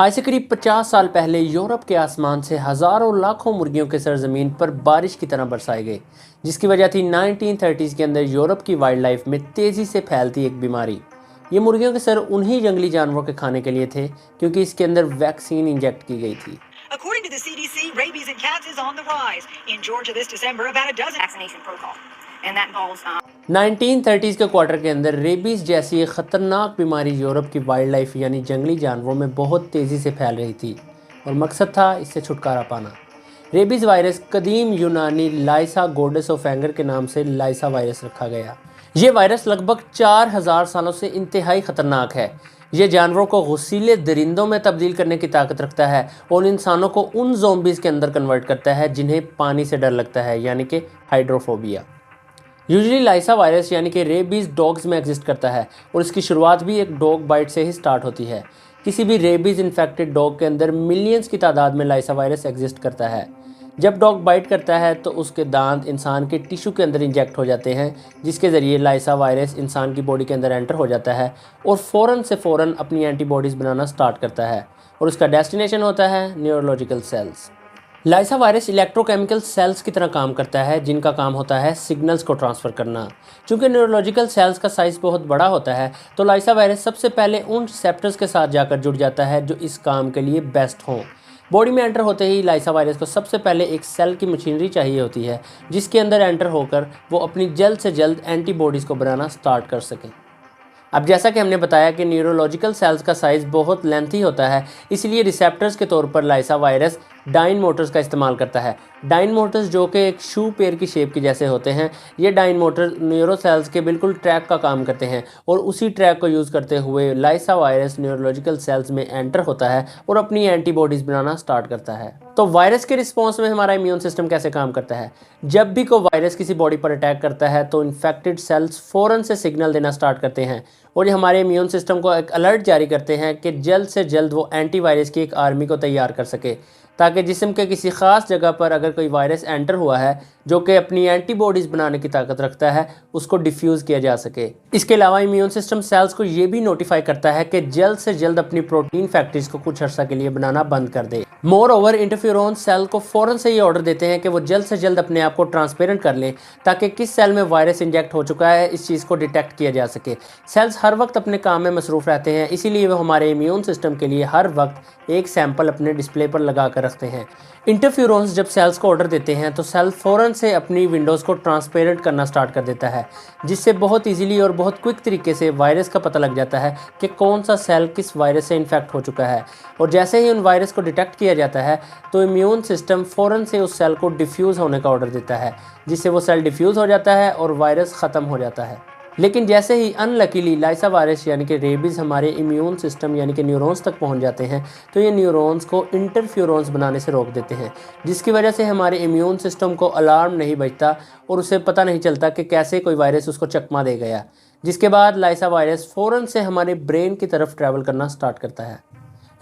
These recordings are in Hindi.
आज से करीब 50 साल पहले यूरोप के आसमान से हज़ारों लाखों मुर्गियों के सर ज़मीन पर बारिश की तरह बरसाए गए, जिसकी वजह थी 1930s के अंदर यूरोप की वाइल्ड लाइफ में तेज़ी से फैलती एक बीमारी। ये मुर्गियों के सर उन्हीं जंगली जानवरों के खाने के लिए थे क्योंकि इसके अंदर वैक्सीन इंजेक्ट की गई थी। According to the CDC, rabies in cats is on the rise. In Georgia this December, about a dozen vaccination protocol. And that involves 1930s के क्वार्टर के अंदर रेबीज़ जैसी एक ख़तरनाक बीमारी यूरोप की वाइल्ड लाइफ यानी जंगली जानवरों में बहुत तेज़ी से फैल रही थी और मकसद था इससे छुटकारा पाना। रेबीज़ वायरस कदीम यूनानी लाइसा गोडेसोफेंगर के नाम से लाइसा वायरस रखा गया। ये वायरस लगभग 4000 सालों से इंतहाई ख़तरनाक है। ये जानवरों को गुस्सीले दरिंदों में तब्दील करने की ताकत रखता है और इंसानों को उन ज़ॉम्बीज़ के अंदर कन्वर्ट करता है जिन्हें पानी से डर लगता है, यानी कि हाइड्रोफोबिया। यूजुअली लाइसा वायरस यानी कि रेबीज़ डॉग्स में एग्जिस्ट करता है और इसकी शुरुआत भी एक डॉग बाइट से ही स्टार्ट होती है। किसी भी रेबीज़ इन्फेक्टेड डॉग के अंदर मिलियंस की तादाद में लाइसा वायरस एग्जिस्ट करता है। जब डॉग बाइट करता है तो उसके दांत इंसान के टिश्यू के अंदर इंजेक्ट हो जाते हैं, जिसके ज़रिए लाइसा वायरस इंसान की बॉडी के अंदर एंटर हो जाता है और फ़ौरन अपनी एंटीबॉडीज़ बनाना स्टार्ट करता है और उसका डेस्टिनेशन होता है neurological cells. Lyssa virus electrochemical cells की तरह काम करता है, जिनका काम होता है सिग्नल्स को ट्रांसफ़र करना। चूँकि न्यूरोलॉजिकल सेल्स का साइज़ बहुत बड़ा होता है तो लाइसा वायरस सबसे पहले उन रिसेप्टर्स के साथ जाकर जुड़ जाता है जो इस काम के लिए बेस्ट हों। बॉडी में एंटर होते ही लाइसा वायरस को सबसे पहले एक सेल की मशीनरी चाहिए होती है, जिसके अंदर एंटर होकर वो अपनी जल्द से जल्द एंटीबॉडीज़ को बनाना स्टार्ट कर सकें। अब जैसा कि हमने बताया कि न्यूरोलॉजिकल सेल्स का साइज़ बहुत लेंथी होता है, इसलिए रिसेप्टर्स के तौर पर लाइसा वायरस डाइन मोटर्स का इस्तेमाल करता है। डाइन मोटर्स जो कि एक शू पेयर की शेप के जैसे होते हैं, ये डाइन मोटर न्यूरो सेल्स के बिल्कुल ट्रैक का काम करते हैं और उसी ट्रैक को यूज़ करते हुए लाइसा वायरस न्यूरोलॉजिकल सेल्स में एंटर होता है और अपनी एंटीबॉडीज़ बनाना स्टार्ट करता है। तो वायरस के रिस्पॉन्स में हमारा इम्यून सिस्टम कैसे काम करता है? जब भी कोई वायरस किसी बॉडी पर अटैक करता है तो इन्फेक्टेड सेल्स फ़ौरन से सिग्नल देना स्टार्ट करते हैं और ये हमारे इम्यून सिस्टम को एक अलर्ट जारी करते हैं कि जल्द से जल्द वो एंटीवायरस की एक आर्मी को तैयार कर सके, ताकि जिस्म के किसी ख़ास जगह पर अगर कोई वायरस एंटर हुआ है जो कि अपनी एंटीबॉडीज़ बनाने की ताकत रखता है, उसको डिफ्यूज़ किया जा सके। इसके अलावा इम्यून सिस्टम सेल्स को ये भी नोटिफाई करता है कि जल्द से जल्द अपनी प्रोटीन फैक्ट्रीज को कुछ अर्सा के लिए बनाना बंद कर दे। मोर ओवर इंटरफ्यूरॉन सेल को फ़ौरन से ये ऑर्डर देते हैं कि वो जल्द से जल्द अपने आप को ट्रांसपेरेंट कर लें, ताकि किस सेल में वायरस इंजेक्ट हो चुका है इस चीज़ को डिटेक्ट किया जा सके। सेल्स हर वक्त अपने काम में मसरूफ़ रहते हैं, इसीलिए वो हमारे इम्यून सिस्टम के लिए हर वक्त एक सैंपल अपने डिस्प्ले पर लगा कर रखते हैं। इंटरफ्यूरॉन्स जब सेल्स को ऑर्डर देते हैं तो सेल फ़ौरन से अपनी विंडोज़ को ट्रांसपेरेंट करना स्टार्ट कर देता है, जिससे बहुत इजीली और बहुत क्विक तरीके से वायरस का पता लग जाता है कि कौन सा सेल किस वायरस से इन्फेक्ट हो चुका है। और जैसे ही उन वायरस को डिटेक्ट किया जाता है तो इम्यून सिस्टम फ़ौरन से उस सेल को डिफ्यूज़ होने का ऑर्डर देता है, जिससे वो सेल डिफ्यूज़ हो जाता है और वायरस ख़त्म हो जाता है। लेकिन जैसे ही अनलकीली लाइसा वायरस यानी कि रेबीज़ हमारे इम्यून सिस्टम यानी कि न्यूरॉन्स तक पहुंच जाते हैं तो ये न्यूरॉन्स को इंटरफ्यूरॉन्स बनाने से रोक देते हैं, जिसकी वजह से हमारे इम्यून सिस्टम को अलार्म नहीं बजता और उसे पता नहीं चलता कि कैसे कोई वायरस उसको चकमा दे गया। जिसके बाद लाइसा वायरस फ़ौरन से हमारे ब्रेन की तरफ ट्रैवल करना स्टार्ट करता है।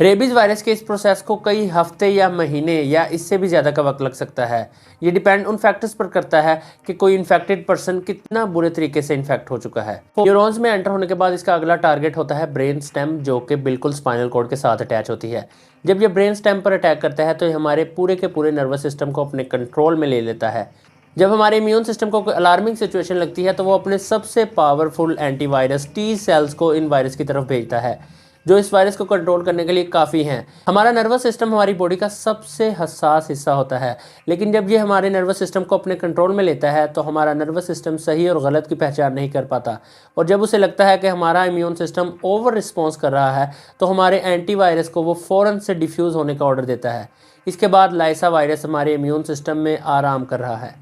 रेबीज़ वायरस के इस प्रोसेस को कई हफ्ते या महीने या इससे भी ज़्यादा का वक्त लग सकता है। ये डिपेंड उन फैक्टर्स पर करता है कि कोई इन्फेक्टेड पर्सन कितना बुरे तरीके से इन्फेक्ट हो चुका है। न्यूरॉन्स में एंटर होने के बाद इसका अगला टारगेट होता है ब्रेन स्टेम, जो कि बिल्कुल स्पाइनल कॉर्ड के साथ अटैच होती है। जब ये ब्रेन स्टेम पर अटैक करता है तो ये हमारे पूरे के पूरे नर्वस सिस्टम को अपने कंट्रोल में ले लेता है। जब हमारे इम्यून सिस्टम को कोई अलार्मिंग सिचुएशन लगती है तो वो अपने सबसे पावरफुल एंटीवायरस टी सेल्स को इन वायरस की तरफ भेजता है, जो इस वायरस को कंट्रोल करने के लिए काफ़ी हैं। हमारा नर्वस सिस्टम हमारी बॉडी का सबसे हसास हिस्सा होता है, लेकिन जब ये हमारे नर्वस सिस्टम को अपने कंट्रोल में लेता है तो हमारा नर्वस सिस्टम सही और गलत की पहचान नहीं कर पाता और जब उसे लगता है कि हमारा इम्यून सिस्टम ओवर रिस्पॉन्स कर रहा है तो हमारे एंटीवायरस को वो फ़ौरन से डिफ्यूज़ होने का ऑर्डर देता है। इसके बाद लाइसा वायरस हमारे इम्यून सिस्टम में आराम कर रहा है।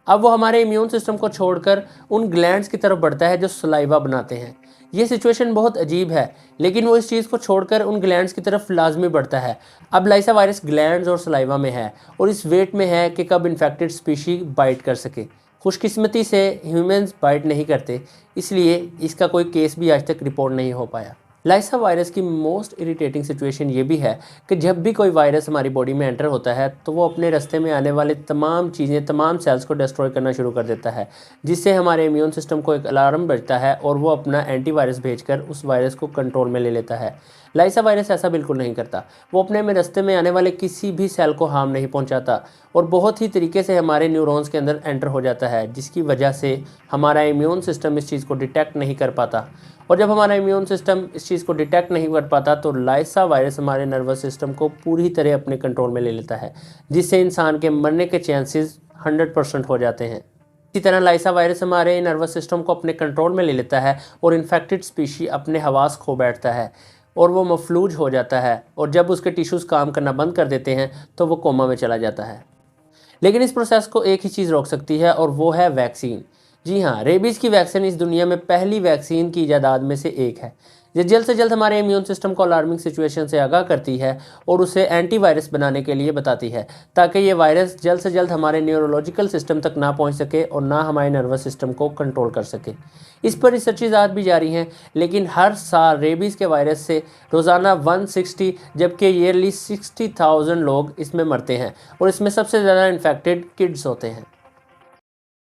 अब वो हमारे इम्यून सिस्टम को छोड़कर उन ग्लैंड्स की तरफ बढ़ता है जो सलाइवा बनाते हैं। ये सिचुएशन बहुत अजीब है, लेकिन वो इस चीज़ को छोड़कर उन ग्लैंड्स की तरफ लाजमी बढ़ता है। अब लाइसा वायरस ग्लैंड्स और सलाइवा में है और इस वेट में है कि कब इन्फेक्टेड स्पीशी बाइट कर सके। खुशकिस्मती से ह्यूमंस बाइट नहीं करते, इसलिए इसका कोई केस भी आज तक रिपोर्ट नहीं हो पाया। लाइसा वायरस की मोस्ट इरिटेटिंग सिचुएशन ये भी है कि जब भी कोई वायरस हमारी बॉडी में एंटर होता है तो वो अपने रास्ते में आने वाले तमाम चीज़ें, तमाम सेल्स को डिस्ट्रॉय करना शुरू कर देता है, जिससे हमारे इम्यून सिस्टम को एक अलार्म बजता है और वो अपना एंटीवायरस भेजकर उस वायरस को कंट्रोल में ले लेता है। लाइसा वायरस ऐसा बिल्कुल नहीं करता। वो अपने में रास्ते में आने वाले किसी भी सेल को हार्म नहीं पहुंचाता और बहुत ही तरीके से हमारे न्यूरॉन्स के अंदर एंटर हो जाता है, जिसकी वजह से हमारा इम्यून सिस्टम इस चीज़ को डिटेक्ट नहीं कर पाता। और जब हमारा इम्यून सिस्टम इस चीज़ को डिटेक्ट नहीं कर पाता तो लाइसा वायरस हमारे नर्वस सिस्टम को पूरी तरह अपने कंट्रोल में ले लेता है, जिससे इंसान के मरने के चांसेस 100% हो जाते हैं। इसी तरह लाइसा वायरस हमारे नर्वस सिस्टम को अपने कंट्रोल में ले लेता है और इन्फेक्टेड स्पीशी अपने हवास खो बैठता है और वो मफलूज हो जाता है, और जब उसके टिश्यूज़ काम करना बंद कर देते हैं तो वो कोमा में चला जाता है। लेकिन इस प्रोसेस को एक ही चीज़ रोक सकती है और वो है वैक्सीन। जी हाँ, रेबीज़ की वैक्सीन इस दुनिया में पहली वैक्सीन की इजादात में से एक है। ये जल्द से जल्द हमारे इम्यून सिस्टम को अलार्मिंग सिचुएशन से आगाह करती है और उसे एंटीवायरस बनाने के लिए बताती है, ताकि ये वायरस जल्द से जल्द हमारे न्यूरोलॉजिकल सिस्टम तक ना पहुंच सके और ना हमारे नर्वस सिस्टम को कंट्रोल कर सके। इस पर रिसर्चेज आज भी जारी हैं, लेकिन हर साल रेबीज़ के वायरस से रोज़ाना 160 जबकि ईयरली 60,000 लोग इसमें मरते हैं और इसमें सबसे ज़्यादा इन्फेक्टेड किड्स होते हैं।